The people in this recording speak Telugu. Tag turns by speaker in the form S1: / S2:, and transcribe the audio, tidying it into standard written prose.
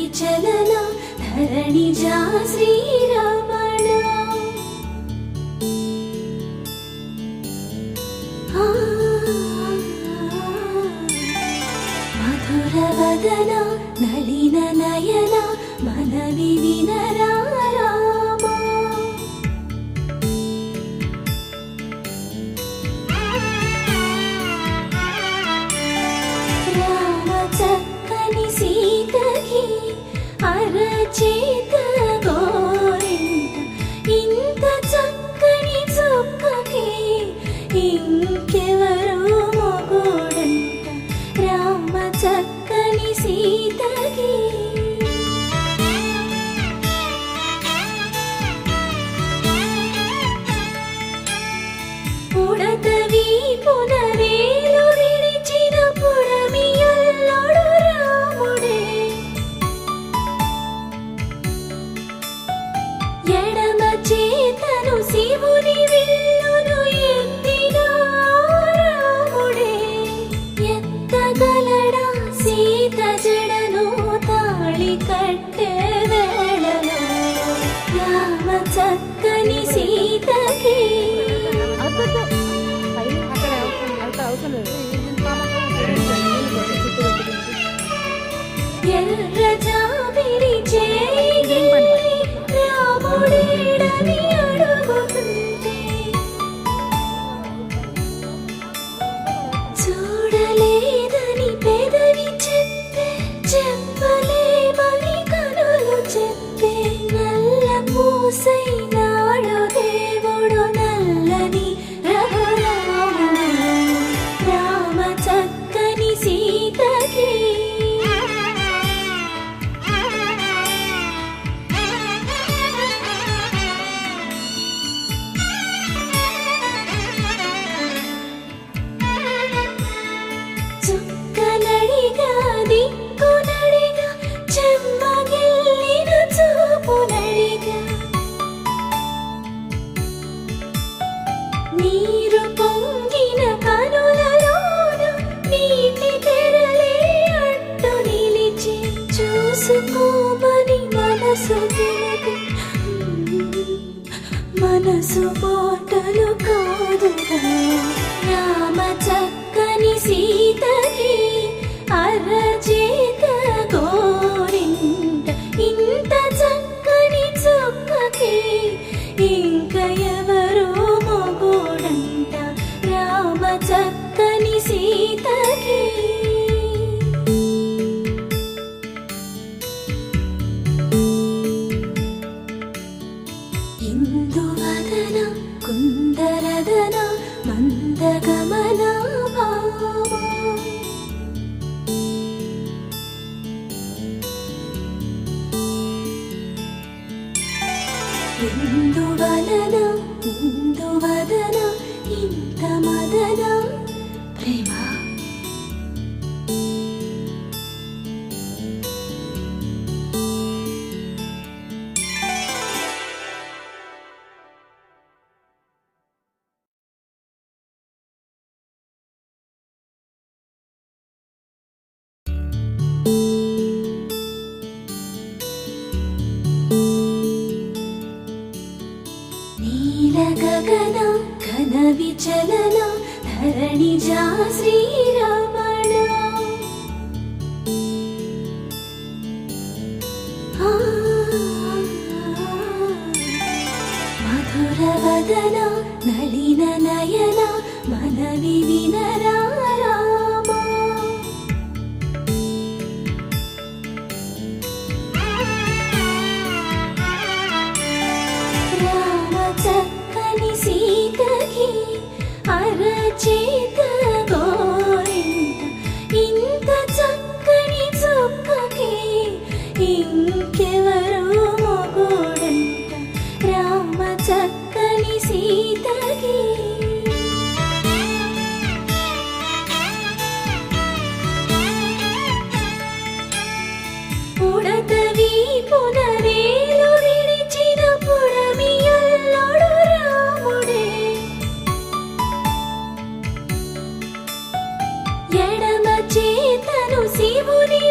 S1: విచలన ధరణిజా శ్రీరమణ మధురవదన నళిన నయన మనవి వినరా అరచేత గోరింట ఇంత చక్కని చుక్కకి ఇంకెవరు మొగుడంట రామ చక్కని సీతకి పుడతవి పునవేలు విడిచిన పుడమియల్లోడు రాముడే ఎడమ చేతను శివుని విల్లును ఎత్తిన రాముడే ఎత్తగలడా సీత జడను తాళి కట్టే వేళలో రామ చక్కని సీతకి ఎర్ర జాబిలి చేయి రాముడేడని అడుగుతుంటే చూడలేదని పెదవి చెప్పే చెప్పలేమని కనులు చెప్పే నల్ల పూసై నాడు దేవుడు నల్లని రఘురాముడు రామ చక్కని సీతకి చుక్కనడిగా దిక్కునడిగా చెమ్మగిల్లిన చూపునడిగా నీరు పొంగిన కనులలోన నీటి తెరలే అడ్డు నిలిచి చూసుకోమని మనసు తెలిపి మనసు పోటలు కాదుగా రామ చక్కని సీతకి అరచేత గోరింట ఇంత చక్కని చుక్కకి ఇంక ఎవరు మొగుడంట రామ చక్కని సీతకి ఇందువదన కుందరదన మందగమన భావా ఇందువలన ఇందువదన ఇంత మదన ప్రేమ గగన ఘన విచలన ధరణిజా శ్రీరమణ మధురవదన నళిన నయన మనవి వినరా చక్కని సీతకి అరచేత గోరింట ఇంత చక్కని చుక్కకి ఇంకెవరు మొగుడంట రామ చక్కని సీతకి పుడతవి పునవేలు విడిచిన పుడమియల్లోడు రాముడే ఎడమ చేతను శివుని